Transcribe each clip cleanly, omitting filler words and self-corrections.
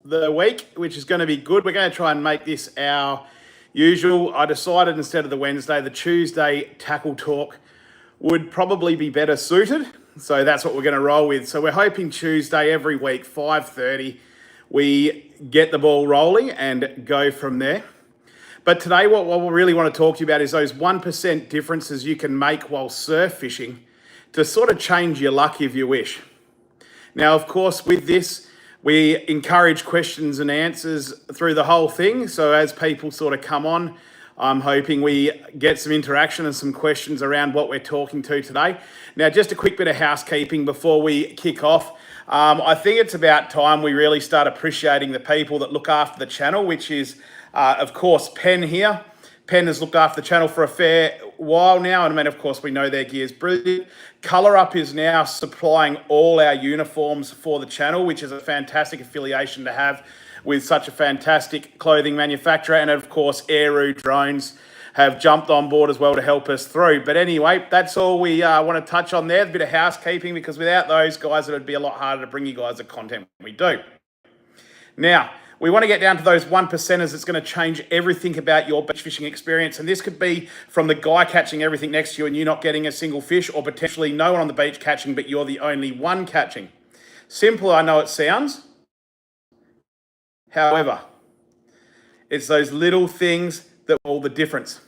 the week, which is going to be good. We're going to try and make this our usual. I decided instead of the Wednesday, the Tuesday tackle talk would probably be better suited. So that's what we're going to roll with. So we're hoping Tuesday every week, 5:30, we get the ball rolling and go from there. But today what we really want to talk to you about is those 1% differences you can make while surf fishing to sort of change your luck if you wish. Now, of course, with this, we encourage questions and answers through the whole thing. So as people sort of come on, I'm hoping we get some interaction and some questions around what we're talking to today. Now, just a quick bit of housekeeping before we kick off. I think it's about time we really start appreciating the people that look after the channel, which is, of course, Penn here. Penn has looked after the channel for a fair while now, and I mean, of course, we know their gear is brilliant. Colour Up is now supplying all our uniforms for the channel, which is a fantastic affiliation to have with such a fantastic clothing manufacturer. And of course, Aeroo drones have jumped on board as well to help us through. But anyway, that's all we want to touch on there. A bit of housekeeping, because without those guys, it would be a lot harder to bring you guys the content we do. Now, we want to get down to those 1%ers that's going to change everything about your beach fishing experience. And this could be from the guy catching everything next to you and you not getting a single fish, or potentially no one on the beach catching, but you're the only one catching. Simple, I know it sounds. However, it's those little things that make all the difference.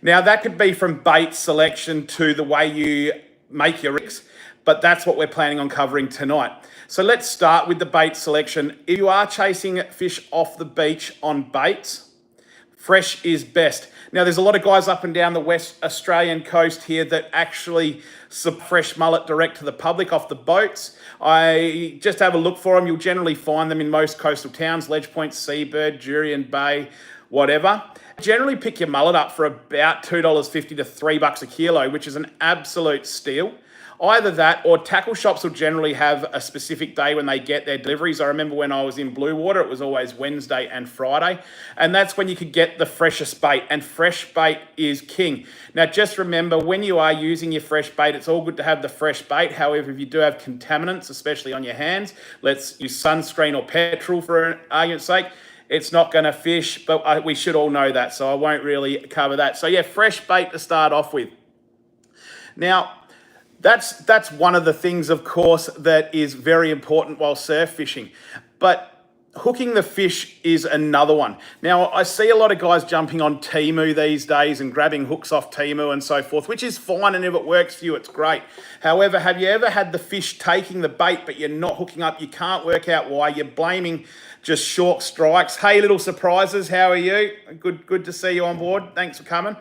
Now, that could be from bait selection to the way you make your rigs, but that's what we're planning on covering tonight. So let's start with the bait selection. If you are chasing fish off the beach on baits, fresh is best. Now, there's a lot of guys up and down the West Australian coast here that actually fresh mullet direct to the public off the boats. I just have a look for them. You'll generally find them in most coastal towns, Ledge Point, Seabird, Jurien Bay, whatever. Generally pick your mullet up for about $2.50 to $3 a kilo, which is an absolute steal. Either that, or tackle shops will generally have a specific day when they get their deliveries. I remember when I was in Blue Water, it was always Wednesday and Friday, and that's when you could get the freshest bait, and fresh bait is king. Now, just remember, when you are using your fresh bait, it's all good to have the fresh bait. However, if you do have contaminants, especially on your hands, let's use sunscreen or petrol for an argument's sake, it's not going to fish, but we should all know that, so I won't really cover that. So yeah, fresh bait to start off with. Now, that's one of the things, of course, that is very important while surf fishing. But hooking the fish is another one. Now, I see a lot of guys jumping on Temu these days and grabbing hooks off Temu and so forth, which is fine, and if it works for you, it's great. However, have you ever had the fish taking the bait, but you're not hooking up? You can't work out why. You're blaming just short strikes. Hey, little surprises, how are you? Good to see you on board. Thanks for coming.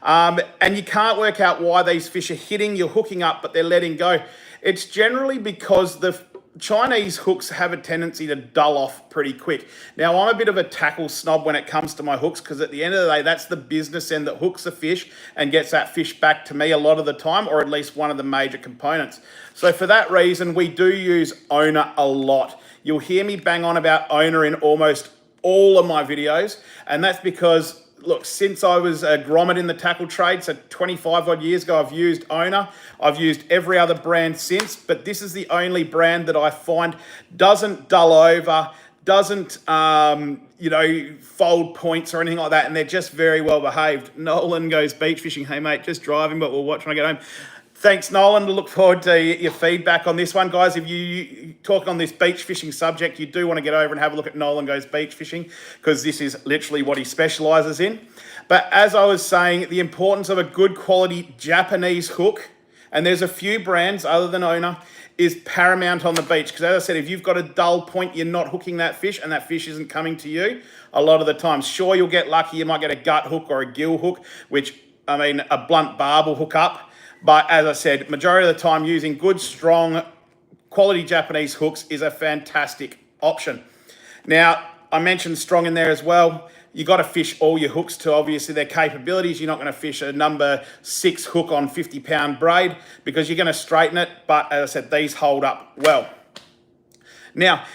And you can't work out why these fish are hitting, you're hooking up, but they're letting go. It's generally because the Chinese hooks have a tendency to dull off pretty quick. Now, I'm a bit of a tackle snob when it comes to my hooks, because at the end of the day, that's the business end that hooks a fish and gets that fish back to me a lot of the time, or at least one of the major components. So for that reason, we do use owner a lot. You'll hear me bang on about owner in almost all of my videos, and that's because, look, since I was a grommet in the tackle trade, so 25 odd years ago, I've used owner. I've used every other brand since, but this is the only brand that I find doesn't dull over, doesn't, fold points or anything like that, and they're just very well behaved. Nolan goes beach fishing. Hey, mate, just driving, but we'll watch when I get home. Thanks, Nolan. Look forward to your feedback on this one. Guys, if you talk on this beach fishing subject, you do want to get over and have a look at Nolan Goes Beach Fishing, because this is literally what he specialises in. But as I was saying, the importance of a good quality Japanese hook, and there's a few brands other than owner, is paramount on the beach. Because as I said, if you've got a dull point, you're not hooking that fish, and that fish isn't coming to you a lot of the time. Sure, you'll get lucky. You might get a gut hook or a gill hook, which, a blunt barb will hook up. But as I said, majority of the time, using good, strong, quality Japanese hooks is a fantastic option. Now, I mentioned strong in there as well. You got to fish all your hooks to obviously their capabilities. You're not going to fish a number 6 hook on 50-pound braid, because you're going to straighten it. But as I said, these hold up well. Now,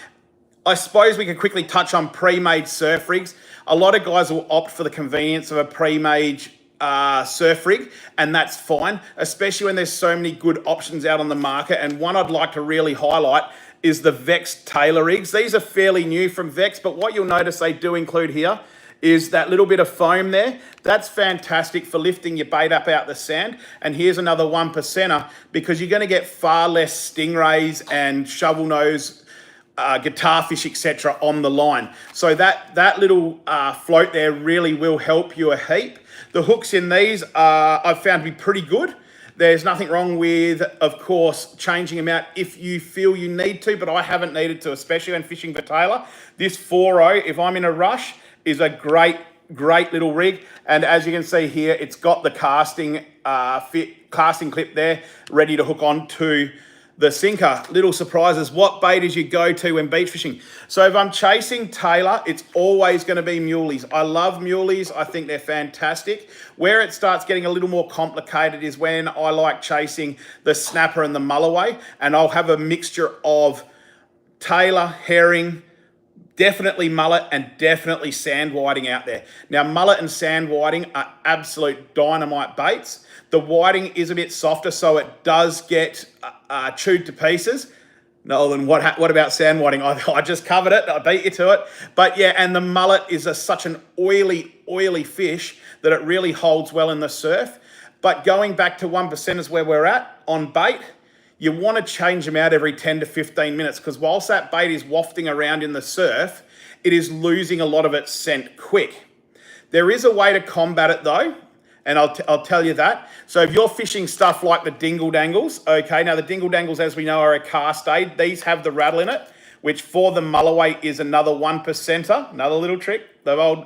I suppose we could quickly touch on pre-made surf rigs. A lot of guys will opt for the convenience of a pre-made surf rig, and that's fine, especially when there's so many good options out on the market. And one I'd like to really highlight is the Vex Tailor rigs. These are fairly new from Vex, but what you'll notice they do include here is that little bit of foam there. That's fantastic for lifting your bait up out the sand. And here's another 1%er, because you're gonna get far less stingrays and shovel nose, guitar fish, etc. on the line. So that little float there really will help you a heap. The hooks in these I've found to be pretty good. There's nothing wrong with, of course, changing them out if you feel you need to, but I haven't needed to, especially when fishing for tailor. This 4.0, if I'm in a rush, is a great little rig. And as you can see here, it's got the casting clip there, ready to hook on to the sinker. Little surprises. What bait is your go-to when beach fishing? So if I'm chasing tailor, it's always going to be muleys. I love muleys. I think they're fantastic. Where it starts getting a little more complicated is when I like chasing the snapper and the mulloway, and I'll have a mixture of tailor, herring, definitely mullet, and definitely sand whiting out there. Now, mullet and sand whiting are absolute dynamite baits. The whiting is a bit softer, so it does get chewed to pieces. Nolan, what about sand whiting? I just covered it. I beat you to it. But yeah, and the mullet is such an oily fish that it really holds well in the surf. But going back to 1% is where we're at on bait. You want to change them out every 10 to 15 minutes, because whilst that bait is wafting around in the surf, it is losing a lot of its scent quick. There is a way to combat it though, and I'll tell you that. So if you're fishing stuff like the dingle dangles, okay, now the dingle dangles, as we know, are a cast aid. These have the rattle in it, which for the mulloway is another 1%er, another little trick. The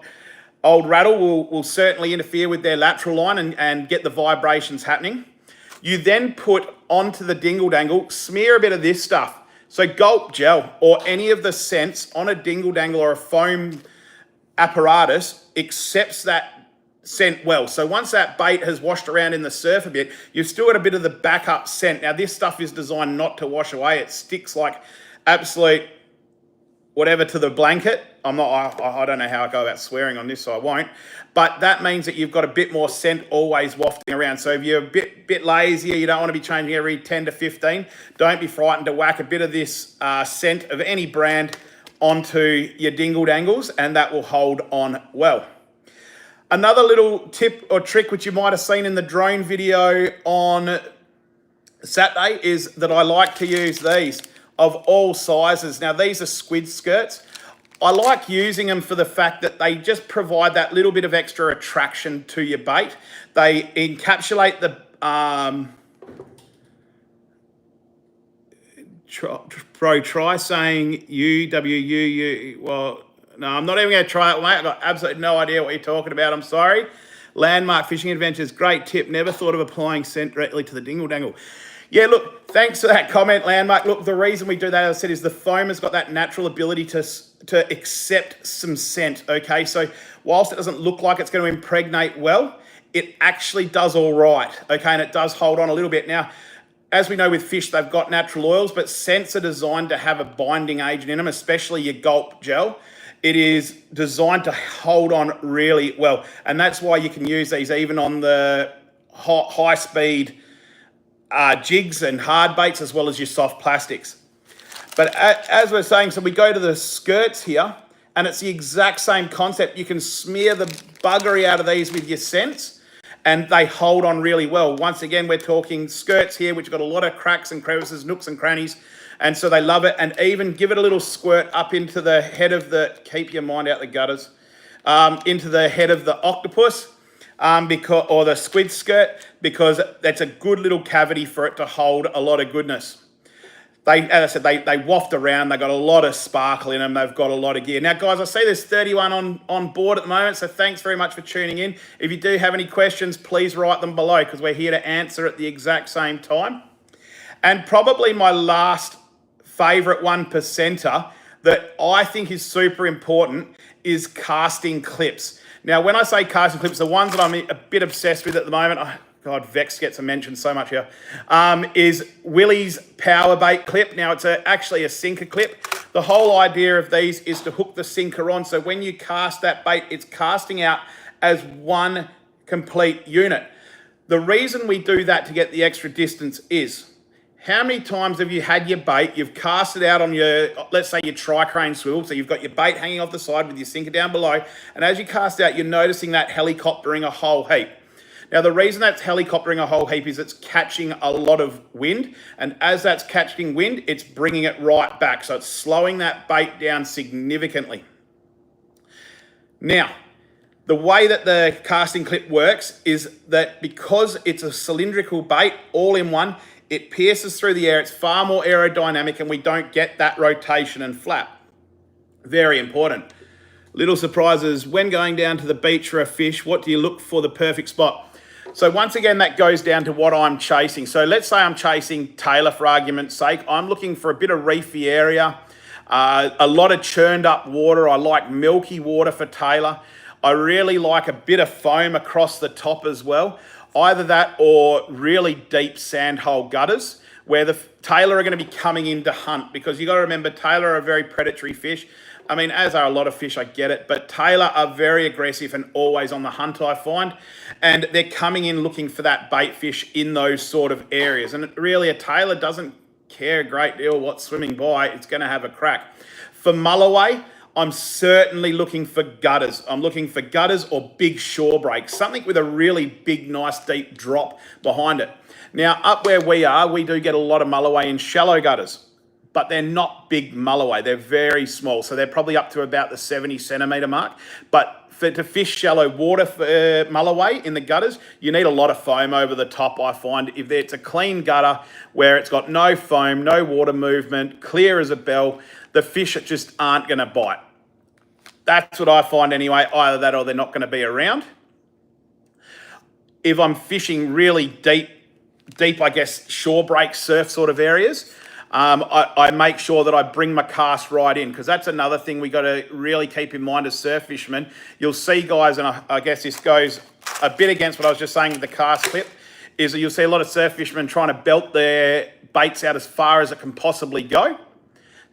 old rattle will certainly interfere with their lateral line and get the vibrations happening. You then put onto the dingle dangle, smear a bit of this stuff. So gulp gel or any of the scents on a dingle dangle or a foam apparatus accepts that scent well. So once that bait has washed around in the surf a bit, you've still got a bit of the backup scent. Now this stuff is designed not to wash away. It sticks like absolute whatever to the blanket. I don't know how I go about swearing on this, so I won't. But that means that you've got a bit more scent always wafting around. So if you're a bit lazier, you don't want to be changing every 10 to 15, don't be frightened to whack a bit of this scent of any brand onto your dingle dangles, and that will hold on well. Another little tip or trick which you might have seen in the drone video on Saturday is that I like to use these of all sizes. Now these are squid skirts. I like using them for the fact that they just provide that little bit of extra attraction to your bait. They encapsulate the try saying U-W-U-U. Well, no, I'm not even going to try it, mate. I've got absolutely no idea what you're talking about. I'm sorry. Landmark Fishing Adventures, great tip. Never thought of applying scent directly to the dingle dangle. Yeah, look, thanks for that comment, Landmark. Look, the reason we do that, as I said, is the foam has got that natural ability to accept some scent, okay? So whilst it doesn't look like it's going to impregnate well, it actually does all right, okay? And it does hold on a little bit. Now, as we know with fish, they've got natural oils, but scents are designed to have a binding agent in them, especially your gulp gel. It is designed to hold on really well. And that's why you can use these even on the high-speed jigs and hard baits, as well as your soft plastics. But as we're saying, so we go to the skirts here, and it's the exact same concept. You can smear the buggery out of these with your scents, and they hold on really well. Once again, we're talking skirts here, which have got a lot of cracks and crevices, nooks and crannies, and so they love it. And even give it a little squirt up into the head of the, keep your mind out the gutters, into the head of the octopus, or the squid skirt, because that's a good little cavity for it to hold a lot of goodness. As I said, they waft around. They've got a lot of sparkle in them. They've got a lot of gear. Now, guys, I see there's 31 on board at the moment, so thanks very much for tuning in. If you do have any questions, please write them below, because we're here to answer at the exact same time. And probably my last favourite 1%er that I think is super important is casting clips. Now, when I say casting clips, the ones that I'm a bit obsessed with at the moment, God, Vex gets a mention so much here, is Willie's power bait clip. Now, it's actually a sinker clip. The whole idea of these is to hook the sinker on, so when you cast that bait, it's casting out as one complete unit. The reason we do that to get the extra distance is How many times have you had your bait, you've cast it out on your, let's say your tri-crane swivel, so you've got your bait hanging off the side with your sinker down below, and as you cast out, you're noticing that helicoptering a whole heap. Now, the reason that's helicoptering a whole heap is it's catching a lot of wind, and as that's catching wind, it's bringing it right back, so it's slowing that bait down significantly. Now, the way that the casting clip works is that because it's a cylindrical bait, all in one, it pierces through the air. It's far more aerodynamic and we don't get that rotation and flap. Very important. Little surprises. When going down to the beach for a fish, what do you look for the perfect spot? So once again, that goes down to what I'm chasing. So let's say I'm chasing tailor for argument's sake. I'm looking for a bit of reefy area, a lot of churned up water. I like milky water for tailor. I really like a bit of foam across the top as well. Either that or really deep sandhole gutters where the tailor are going to be coming in to hunt, because you got to remember tailor are a very predatory fish. I mean, as are a lot of fish, I get it, but tailor are very aggressive and always on the hunt, I find, and they're coming in looking for that bait fish in those sort of areas. And really, a tailor doesn't care a great deal what's swimming by, it's going to have a crack. For mulloway, I'm certainly looking for gutters. I'm looking for gutters or big shore breaks, something with a really big, nice, deep drop behind it. Now, up where we are, we do get a lot of mulloway in shallow gutters, but they're not big mulloway. They're very small, so they're probably up to about the 70 centimetre mark. But to fish shallow water for mulloway in the gutters, you need a lot of foam over the top, I find. If it's a clean gutter where it's got no foam, no water movement, clear as a bell, the fish just aren't going to bite. That's what I find anyway, either that or they're not going to be around. If I'm fishing really deep, I guess, shore break, surf sort of areas, I make sure that I bring my cast right in, because that's another thing we got to really keep in mind as surf fishermen. You'll see guys, and I guess this goes a bit against what I was just saying with the cast clip, is that you'll see a lot of surf fishermen trying to belt their baits out as far as it can possibly go.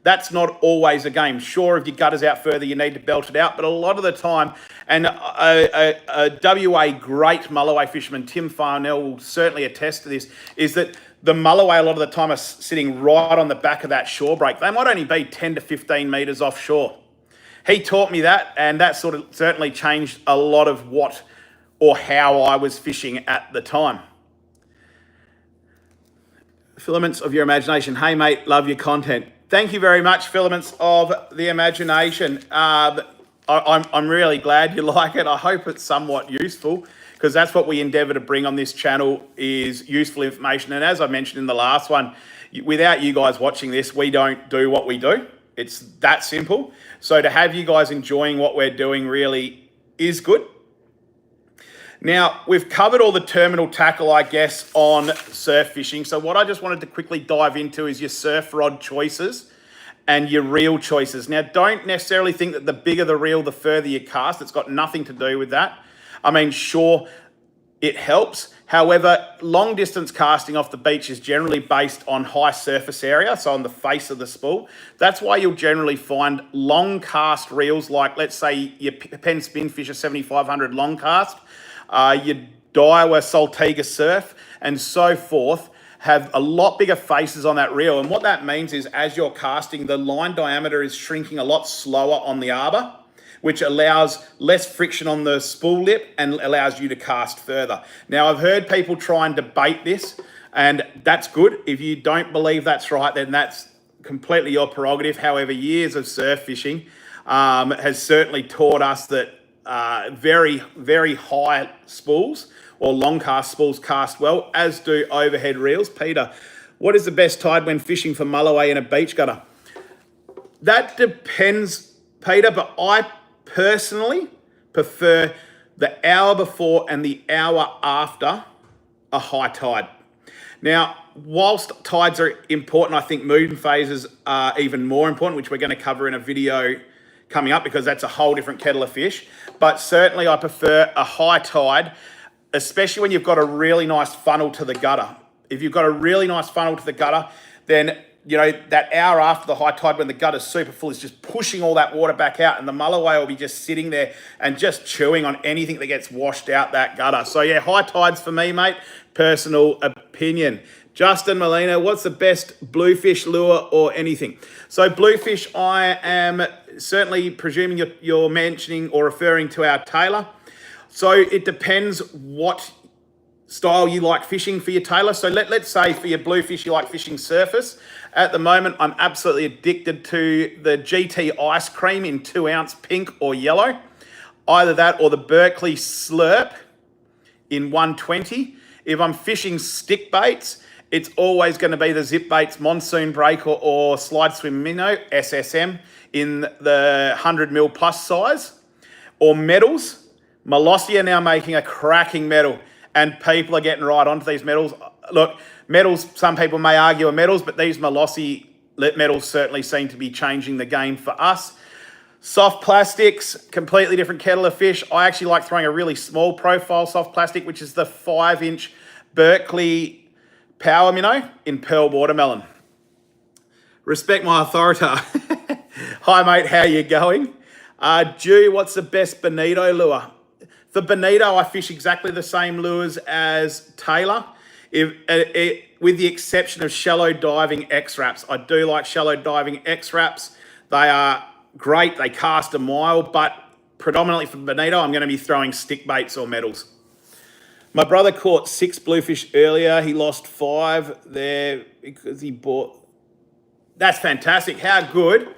That's not always a game. Sure, if your gutter's out further, you need to belt it out. But a lot of the time, and a WA great mulloway fisherman, Tim Farnell, will certainly attest to this, is that the mulloway a lot of the time are sitting right on the back of that shore break. They might only be 10 to 15 metres offshore. He taught me that, and that sort of certainly changed a lot of what or how I was fishing at the time. Filaments of your imagination. Hey, mate, love your content. Thank you very much, Filaments of the Imagination. I'm really glad you like it. I hope it's somewhat useful, because that's what we endeavour to bring on this channel, is useful information. And as I mentioned in the last one, without you guys watching this, we don't do what we do. It's that simple. So to have you guys enjoying what we're doing really is good. Now, we've covered all the terminal tackle, I guess, on surf fishing. So what I just wanted to quickly dive into is your surf rod choices and your reel choices. Now, don't necessarily think that the bigger the reel, the further you cast. It's got nothing to do with that. I mean, sure, it helps. However, long distance casting off the beach is generally based on high surface area, so on the face of the spool. That's why you'll generally find long cast reels, like let's say your Penn Spinfisher 7500 long cast, your Daiwa Saltiga Surf, and so forth, have a lot bigger faces on that reel. And what that means is, as you're casting, the line diameter is shrinking a lot slower on the arbor, which allows less friction on the spool lip and allows you to cast further. Now, I've heard people try and debate this, and that's good. If you don't believe that's right, then that's completely your prerogative. However, years of surf fishing has certainly taught us that very, very high spools or long cast spools cast well, as do overhead reels. Peter, what is the best tide when fishing for mulloway in a beach gutter? That depends, Peter, but I personally prefer the hour before and the hour after a high tide. Now, whilst tides are important, I think mood and phases are even more important, which we're going to cover in a video coming up, because that's a whole different kettle of fish. But certainly I prefer a high tide, especially when you've got a really nice funnel to the gutter. If you've got a really nice funnel to the gutter, then, you know, that hour after the high tide when the gutter's super full is just pushing all that water back out, and the mulloway will be just sitting there and just chewing on anything that gets washed out that gutter. So yeah, high tides for me, mate. Personal opinion. Justin Molina, what's the best bluefish lure or anything? So bluefish, I am certainly presuming you're mentioning or referring to our tailor. So it depends what style you like fishing for your tailor. So let's say for your bluefish, you like fishing surface. At the moment, I'm absolutely addicted to the GT ice cream in 2 ounce pink or yellow. Either that or the Berkeley Slurp in 120. If I'm fishing stick baits, it's always going to be the Zip Baits Monsoon Break or Slide Swim Minnow, SSM, in the 100 mil plus size. Or metals. Molossi are now making a cracking metal, and people are getting right onto these metals. Look, metals, some people may argue are metals, but these Molossi metals certainly seem to be changing the game for us. Soft plastics, completely different kettle of fish. I actually like throwing a really small profile soft plastic, which is the 5-inch Berkeley Power Minnow in Pearl Watermelon. Respect my authority. Hi mate, how you going? Jew, what's the best bonito lure? For bonito, I fish exactly the same lures as Taylor, with the exception of shallow diving X-Wraps. I do like shallow diving X-Wraps. They are great, they cast a mile, but predominantly for bonito, I'm going to be throwing stick baits or metals. My brother caught 6 bluefish earlier. He lost 5 there because he bought... That's fantastic. How good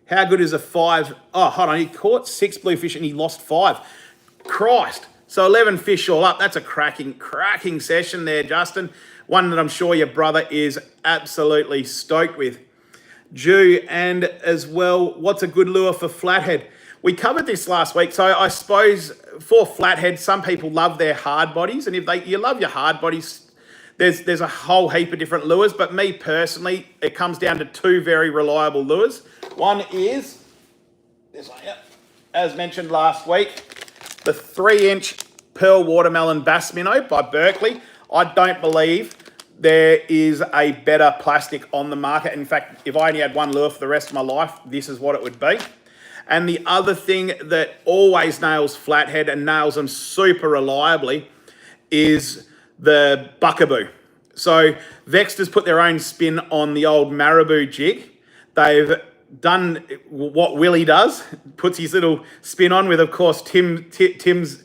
is a 5? Oh, hold on. He caught 6 bluefish and he lost 5. Christ. So 11 fish all up. That's a cracking session there, Justin. One that I'm sure your brother is absolutely stoked with. Jew, and as well, what's a good lure for flathead? We covered this last week. So I suppose for flathead, some people love their hard bodies. And if you love your hard bodies, there's a whole heap of different lures. But me personally, it comes down to 2 very reliable lures. One is this one, yep, as mentioned last week, the 3-inch Pearl Watermelon Bass Minnow by Berkeley. I don't believe there is a better plastic on the market. In fact, if I only had one lure for the rest of my life, this is what it would be. And the other thing that always nails flathead and nails them super reliably is the Buckaboo. So Vexter's put their own spin on the old Marabou jig. They've done what Willie does, puts his little spin on with, of course, Tim's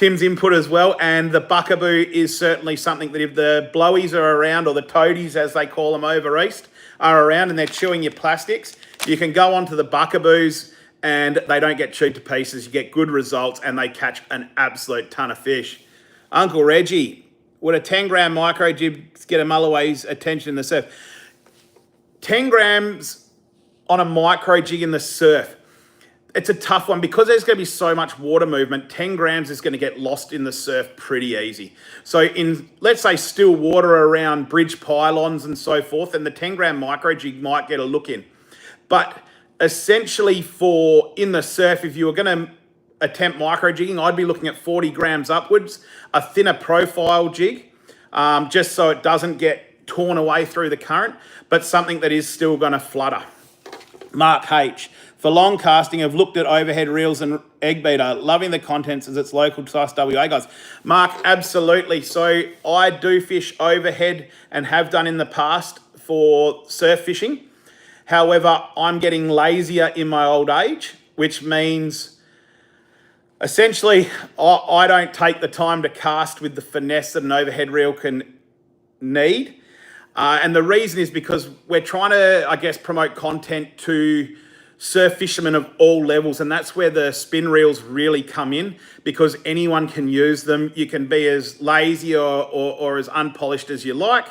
input as well. And the Buckaboo is certainly something that if the blowies are around, or the toadies as they call them over east, are around and they're chewing your plastics, you can go onto the Buckaboos and they don't get chewed to pieces. You get good results and they catch an absolute ton of fish. Uncle Reggie, would a 10-gram micro jib get a mulloway's attention in the surf? 10 grams on a micro jig in the surf. It's a tough one because there's going to be so much water movement. 10 grams is going to get lost in the surf pretty easy. So in, let's say, still water around bridge pylons and so forth, and the 10-gram micro jig might get a look in. But essentially for in the surf, if you were going to attempt micro jigging, I'd be looking at 40 grams upwards, a thinner profile jig, just so it doesn't get torn away through the current, but something that is still going to flutter. Mark H. For long casting, I've looked at overhead reels and egg beater, loving the contents as it's local to us WA guys. Mark, absolutely. So I do fish overhead and have done in the past for surf fishing. However, I'm getting lazier in my old age, which means essentially I don't take the time to cast with the finesse that an overhead reel can need. And the reason is because we're trying to, I guess, promote content to surf fishermen of all levels, and that's where the spin reels really come in, because anyone can use them. You can be as lazy or as unpolished as you like,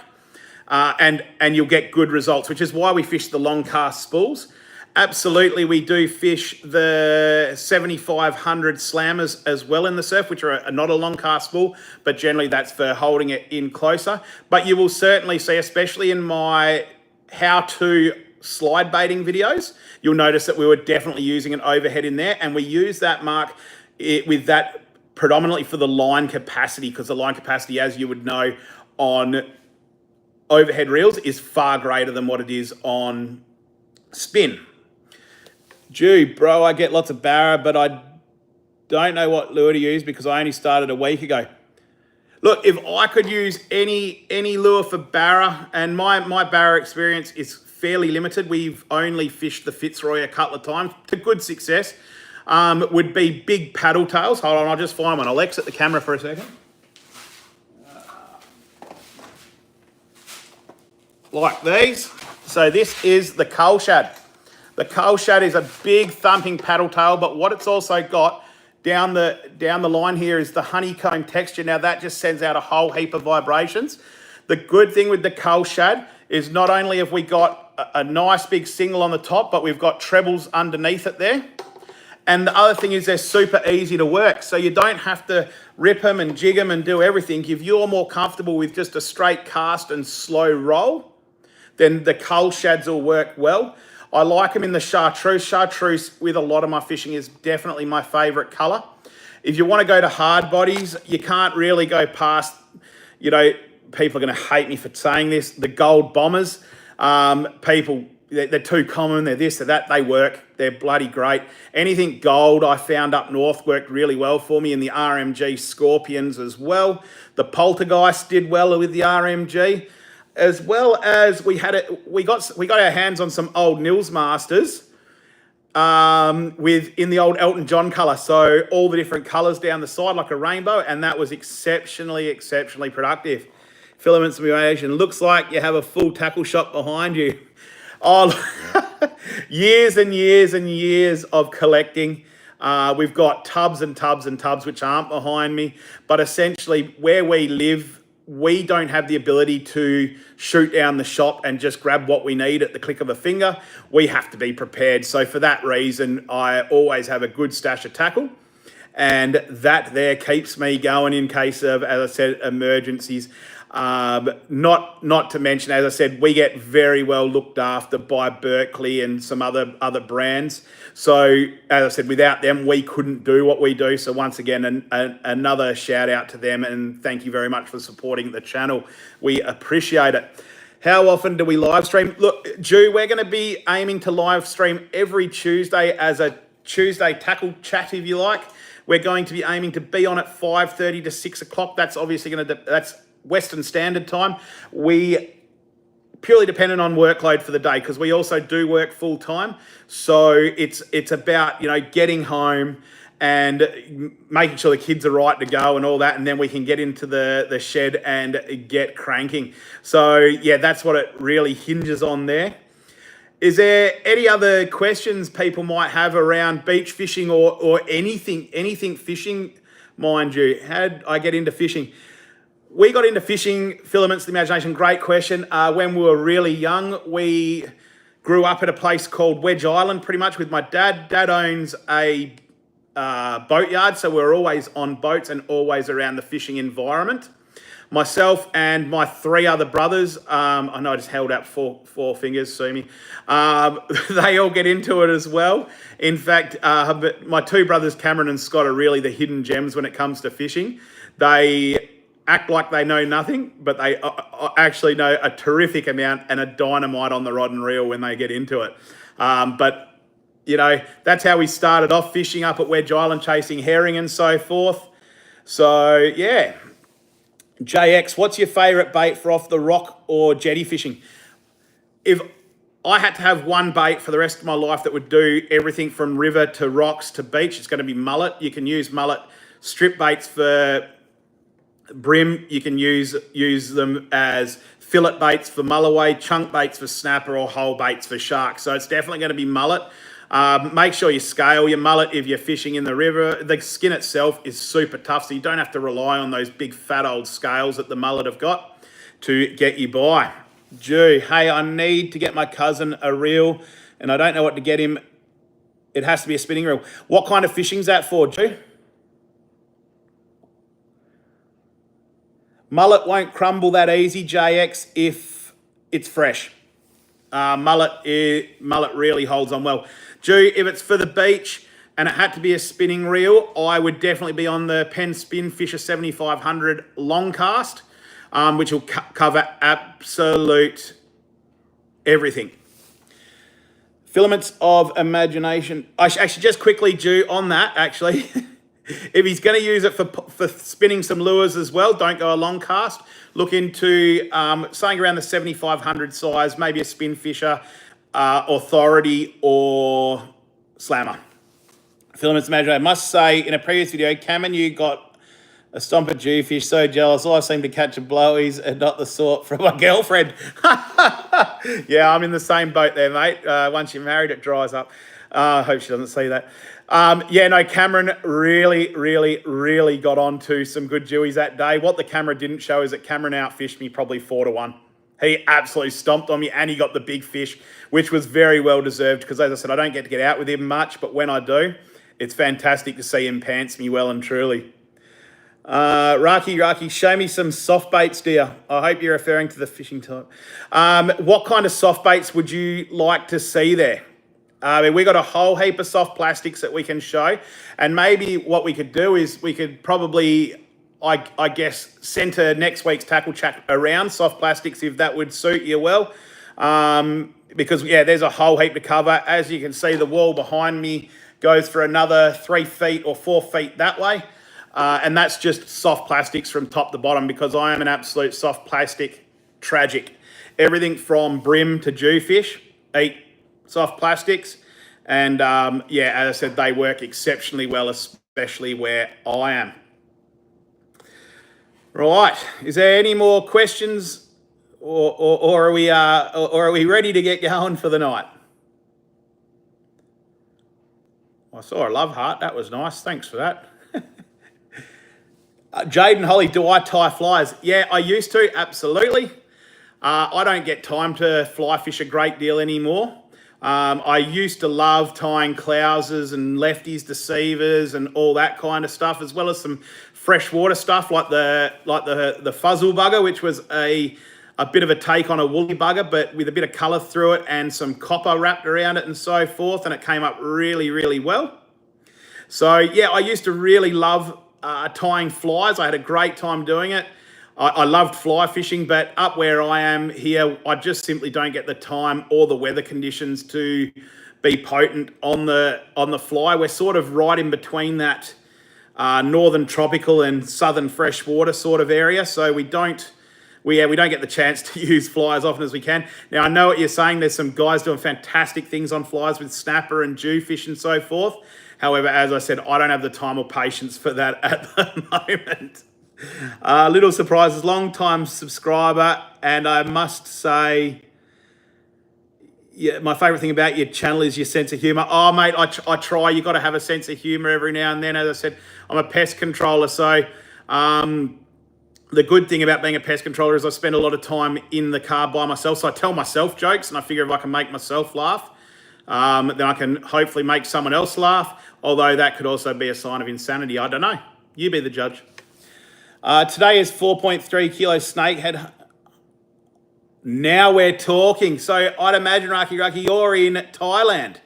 and you'll get good results, which is why we fish the long cast spools. Absolutely, we do fish the 7500 slammers as well in the surf, which are not a long cast spool, but generally that's for holding it in closer. But you will certainly see, especially in my how-to slide baiting videos, you'll notice that we were definitely using an overhead in there, and we use that, Mark, with that predominantly for the line capacity, because the line capacity, as you would know, on overhead reels is far greater than what it is on spin. Gee, bro, I get lots of barra, but I don't know what lure to use because I only started a week ago. Look, if I could use any lure for barra, and my barra experience is fairly limited. We've only fished the Fitzroy a couple of times to good success. Would be big paddle tails. Hold on, I'll just find one. I'll exit the camera for a second. Like these. So this is the coal shad. The coal shad is a big thumping paddle tail, but what it's also got down the line here is the honeycomb texture. Now that just sends out a whole heap of vibrations. The good thing with the coal shad is not only have we got a nice big single on the top, but we've got trebles underneath it there. And the other thing is they're super easy to work. So you don't have to rip them and jig them and do everything. If you're more comfortable with just a straight cast and slow roll, then the coal shads will work well. I like them in the chartreuse. Chartreuse with a lot of my fishing is definitely my favorite color. If you want to go to hard bodies, you can't really go past, you know, people are going to hate me for saying this, the gold bombers. They're too common, they're this, they're that, they work, they're bloody great. Anything gold I found up north worked really well for me, in the RMG Scorpions as well. The Poltergeist did well with the RMG, as well as we got our hands on some old Nils Masters in the old Elton John colour. So all the different colours down the side like a rainbow, and that was exceptionally productive. Filaments Mutation, looks like you have a full tackle shop behind you. Oh, years and years and years of collecting. We've got tubs and tubs and tubs, which aren't behind me, but essentially where we live, we don't have the ability to shoot down the shop and just grab what we need at the click of a finger. We have to be prepared. So for that reason, I always have a good stash of tackle, and that there keeps me going in case of, as I said, emergencies. Not to mention, as I said, we get very well looked after by Berkeley and some other brands. So, as I said, without them, we couldn't do what we do. So once again, another shout out to them, and thank you very much for supporting the channel. We appreciate it. How often do we live stream? Look, Jew, we're going to be aiming to live stream every Tuesday as a Tuesday tackle chat, if you like. We're going to be aiming to be on at 5:30 to 6 o'clock. That's obviously that's Western Standard Time. We purely dependent on workload for the day, because we also do work full time. So it's about, you know, getting home and making sure the kids are right to go and all that, and then we can get into the shed and get cranking. So yeah, that's what it really hinges on there. Is there any other questions people might have around beach fishing or anything fishing, mind you? How did I get into fishing? We got into fishing, Filaments of the Imagination, great question. When we were really young, we grew up at a place called Wedge Island, pretty much with my dad. Dad owns a boatyard, so we're always on boats and always around the fishing environment. Myself and my three other brothers, I know I just held up four fingers, see me. They all get into it as well. In fact, my two brothers, Cameron and Scott, are really the hidden gems when it comes to fishing. They act like they know nothing, but they actually know a terrific amount and a dynamite on the rod and reel when they get into it. But, you know, that's how we started off fishing up at Wedge Island, chasing herring and so forth. So, yeah. JX, what's your favourite bait for off the rock or jetty fishing? If I had to have one bait for the rest of my life that would do everything from river to rocks to beach, it's going to be mullet. You can use mullet strip baits for brim. You can use them as fillet baits for mulloway, chunk baits for snapper, or whole baits for shark. So it's definitely going to be mullet. Make sure you scale your mullet if you're fishing in the river. The skin itself is super tough, so you don't have to rely on those big fat old scales that the mullet have got to get you by. Gee, hey, I need to get my cousin a reel, and I don't know what to get him. It has to be a spinning reel. What kind of fishing's that for, Gee? Mullet won't crumble that easy, JX, if it's fresh. Mullet really holds on well. Jew, if it's for the beach and it had to be a spinning reel, I would definitely be on the Penn Spin Fisher 7500 long cast, which will cover absolute everything. Filaments of Imagination. Actually, just quickly, Jew, on that, actually, If he's going to use it for spinning some lures as well, don't go a long cast. Look into something around the 7,500 size, maybe a spin fisher, authority, or slammer. Filaments Imagine. I must say, in a previous video, Cameron, you got a stomper jewfish. So jealous. I seem to catch a blowies and not the sort from my girlfriend. Yeah, I'm in the same boat there, mate. Once you're married, it dries up. I hope she doesn't see that. Yeah, no, Cameron really got on to some good dewies that day. What the camera didn't show is that Cameron outfished me probably 4-1. He absolutely stomped on me, and he got the big fish, which was very well deserved because, as I said, I don't get to get out with him much, but when I do, it's fantastic to see him pants me well and truly. Raki, show me some soft baits, dear. I hope you're referring to the fishing type. What kind of soft baits would you like to see there? We got a whole heap of soft plastics that we can show, and maybe what we could do is we could probably, I guess, centre next week's tackle chat around soft plastics if that would suit you well. Because yeah, there's a whole heap to cover. As you can see, the wall behind me goes for another 3 feet or 4 feet that way. And that's just soft plastics from top to bottom because I am an absolute soft plastic tragic. Everything from brim to jewfish eat soft plastics. And yeah, as I said, they work exceptionally well, especially where I am. Right, is there any more questions or are we ready to get going for the night? I saw a love heart. That was nice. Thanks for that. Jaden Holly, do I tie flies? Yeah, I used to, absolutely. I don't get time to fly fish a great deal anymore. I used to love tying clouses and lefties, deceivers, and all that kind of stuff, as well as some freshwater stuff like the fuzzle bugger, which was a bit of a take on a woolly bugger, but with a bit of colour through it and some copper wrapped around it and so forth, and it came up really well. So yeah, I used to really love tying flies. I had a great time doing it. I loved fly fishing, but up where I am here, I just simply don't get the time or the weather conditions to be potent on the fly. We're sort of right in between that northern tropical and southern freshwater sort of area, so we don't get the chance to use fly as often as we can. Now, I know what you're saying. There's some guys doing fantastic things on flies with snapper and jewfish and so forth. However, as I said, I don't have the time or patience for that at the moment. Little surprises, long-time subscriber, and I must say, yeah, my favourite thing about your channel is your sense of humour. Oh, mate, I try. You've got to have a sense of humour every now and then. As I said, I'm a pest controller, so the good thing about being a pest controller is I spend a lot of time in the car by myself, so I tell myself jokes, and I figure if I can make myself laugh, then I can hopefully make someone else laugh, although that could also be a sign of insanity. I don't know. You be the judge. Today is 4.3 kilo snakehead. Now we're talking. So I'd imagine, Raki, you're in Thailand.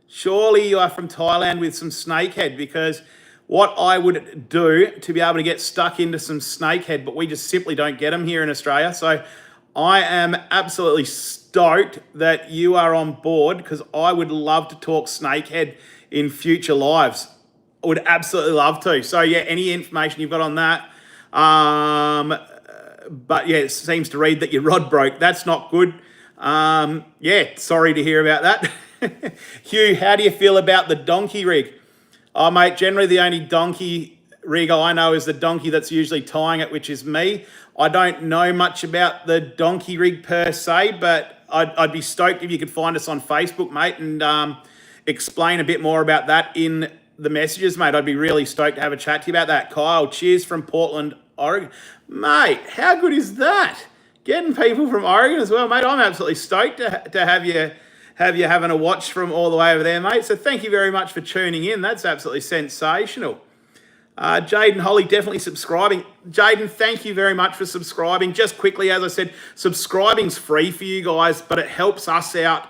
Surely you are from Thailand with some snakehead, because what I would do to be able to get stuck into some snakehead, but we just simply don't get them here in Australia. So I am absolutely stoked that you are on board, because I would love to talk snakehead in future lives. I would absolutely love to. So yeah, any information you've got on that. But yeah, it seems to read that your rod broke. That's not good. Yeah, sorry to hear about that. Hugh, how do you feel about the donkey rig? Oh, mate, generally the only donkey rig I know is the donkey that's usually tying it, which is me. I don't know much about the donkey rig per se, but I'd be stoked if you could find us on Facebook, mate, and explain a bit more about that in the messages, mate. I'd be really stoked to have a chat to you about that. Kyle, cheers from Portland, Oregon. Mate, how good is that? Getting people from Oregon as well, mate. I'm absolutely stoked to have you having a watch from all the way over there, mate. So thank you very much for tuning in. That's absolutely sensational. Jaden Holly, definitely subscribing. Jaden, thank you very much for subscribing. Just quickly, as I said, subscribing's free for you guys, but it helps us out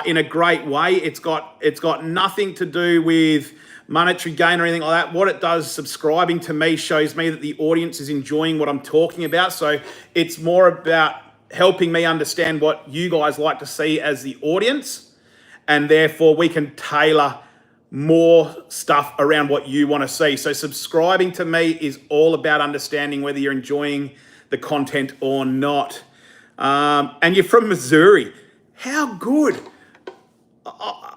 in a great way. It's got nothing to do with monetary gain or anything like that. What it does, subscribing to me shows me that the audience is enjoying what I'm talking about. So it's more about helping me understand what you guys like to see as the audience, and therefore we can tailor more stuff around what you want to see. So subscribing to me is all about understanding whether you're enjoying the content or not. And you're from Missouri. How good.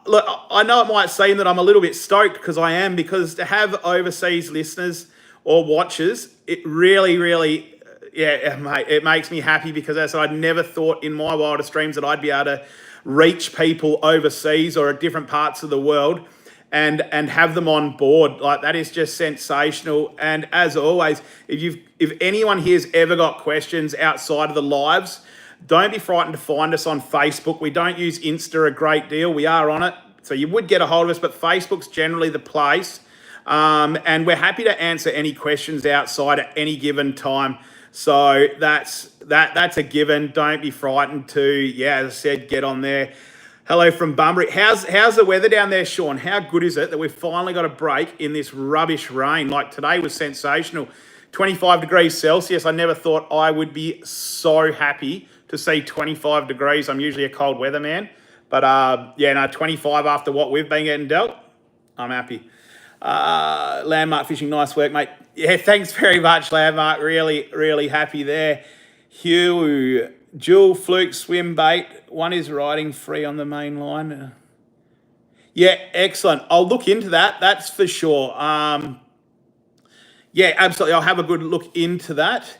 Look, I know it might seem that I'm a little bit stoked, because I am, because to have overseas listeners or watchers, it really, yeah, mate, it makes me happy, because as I never thought in my wildest dreams that I'd be able to reach people overseas or at different parts of the world and have them on board. Like, that is just sensational. And as always, if anyone here's ever got questions outside of the lives, don't be frightened to find us on Facebook. We don't use Insta a great deal. We are on it, so you would get a hold of us, but Facebook's generally the place. And we're happy to answer any questions outside at any given time. So that's a given. Don't be frightened to, yeah, as I said, get on there. Hello from Bunbury. How's the weather down there, Sean? How good is it that we've finally got a break in this rubbish rain? Like, today was sensational. 25 degrees Celsius. I never thought I would be so happy to see 25 degrees. I'm usually a cold weather man. But yeah, no, 25 after what we've been getting dealt, I'm happy. Landmark Fishing, nice work, mate. Yeah, thanks very much, Landmark. Really happy there. Hugh, dual fluke swim bait. One is riding free on the main line. Yeah, excellent. I'll look into that. That's for sure. Yeah, absolutely. I'll have a good look into that.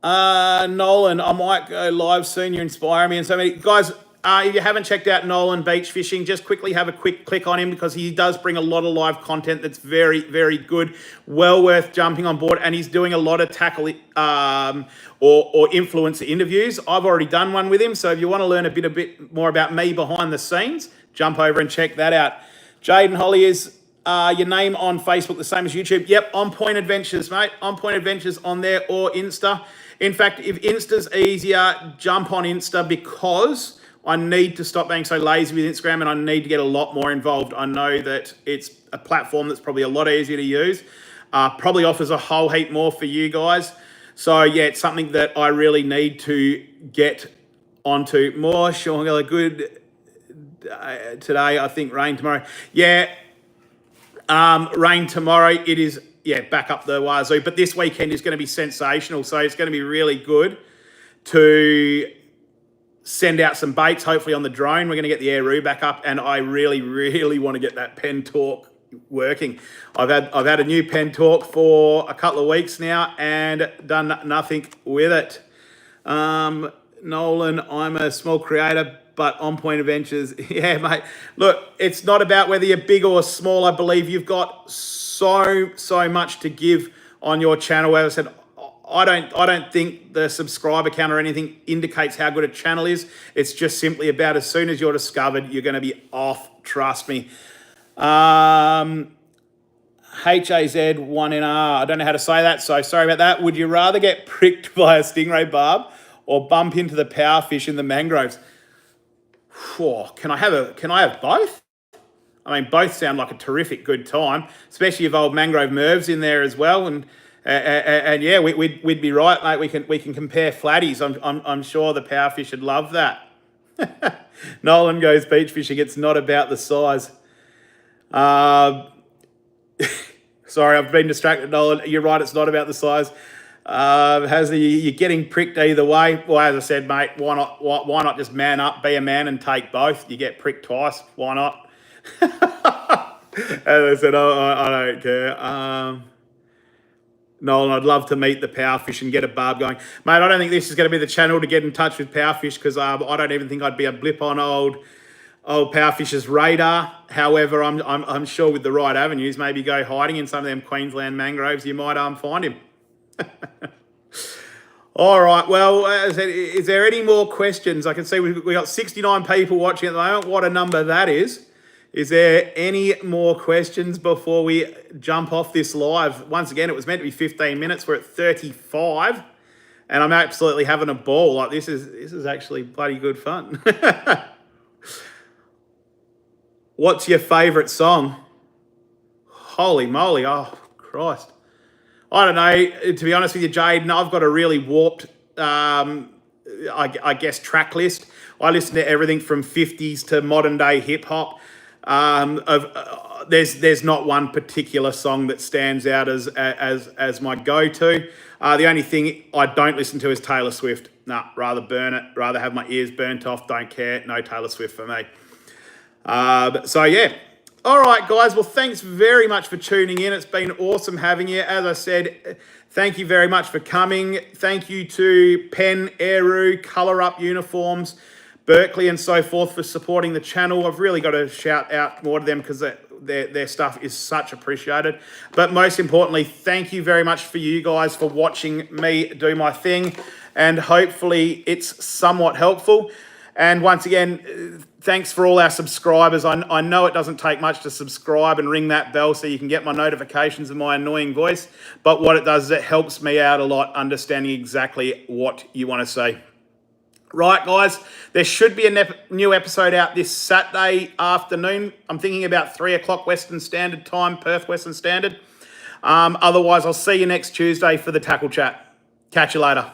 Nolan, I might go live soon. You're inspiring me. And so many guys, if you haven't checked out Nolan Beach Fishing, just quickly have a quick click on him, because he does bring a lot of live content that's very good. Well worth jumping on board. And he's doing a lot of tackle or influencer interviews. I've already done one with him. So if you want to learn a bit more about me behind the scenes, jump over and check that out. Jaden Holly, is your name on Facebook the same as YouTube? Yep, On Point Adventures, mate. On Point Adventures on there, or Insta. In fact, if Insta's easier, jump on Insta, because I need to stop being so lazy with Instagram, and I need to get a lot more involved. I know that it's a platform that's probably a lot easier to use, probably offers a whole heap more for you guys. So yeah, it's something that I really need to get onto more. Sean, good today. I think rain tomorrow. Yeah, rain tomorrow. It is. Yeah, back up the wazoo. But this weekend is going to be sensational. So it's going to be really good to send out some baits, hopefully on the drone. We're going to get the aeroo back up, and I really want to get that Penn torque working. I've had a new Penn torque for a couple of weeks now and done nothing with it. Nolan, I'm a small creator, but On Point Adventures, yeah, mate. Look, it's not about whether you're big or small. I believe you've got so much to give on your channel. As I said, I don't think the subscriber count or anything indicates how good a channel is. It's just simply about, as soon as you're discovered, you're going to be off. Trust me. HAZ1NR. I don't know how to say that, so sorry about that. Would you rather get pricked by a stingray barb or bump into the powerfish in the mangroves? Can I have both? I mean, both sound like a terrific good time, especially if old mangrove Merv's in there as well. And yeah, we'd be right, mate. We can compare flatties. I'm sure the powerfish would love that. Nolan goes beach fishing. It's not about the size. Sorry, I've been distracted, Nolan. You're right. It's not about the size. You're getting pricked either way. Well, as I said, mate, why not just man up, be a man, and take both? You get pricked twice. Why not? As I said, I don't care. Nolan, I'd love to meet the powerfish and get a barb going. Mate, I don't think this is going to be the channel to get in touch with powerfish, because I don't even think I'd be a blip on old powerfish's radar. However, I'm sure with the right avenues, maybe go hiding in some of them Queensland mangroves, you might find him. All right, well, as I said, is there any more questions? I can see we got 69 people watching at the moment. What a number that is. Is there any more questions before we jump off this live? Once again, it was meant to be 15 minutes. We're at 35, and I'm absolutely having a ball. Like, this is actually bloody good fun. What's your favourite song? Holy moly! Oh Christ! I don't know. To be honest with you, Jaden, I've got a really warped, I guess, track list. I listen to everything from 50s to modern day hip hop. there's not one particular song that stands out as my go-to. The only thing I don't listen to is Taylor Swift. Nah, rather burn it. Rather have my ears burnt off. Don't care. No Taylor Swift for me. So yeah. All right, guys. Well, thanks very much for tuning in. It's been awesome having you. As I said, thank you very much for coming. Thank you to Penn, Aeroo, Colour Up Uniforms, Berkeley and so forth for supporting the channel. I've really got to shout out more to them because their stuff is such appreciated. But most importantly, thank you very much for you guys for watching me do my thing, and hopefully it's somewhat helpful. And once again, thanks for all our subscribers. I know it doesn't take much to subscribe and ring that bell so you can get my notifications of my annoying voice. But what it does is it helps me out a lot understanding exactly what you want to say. Right, guys, there should be a new episode out this Saturday afternoon. I'm thinking about 3 o'clock Western Standard Time, Perth Western Standard. Otherwise, I'll see you next Tuesday for the Tackle Chat. Catch you later.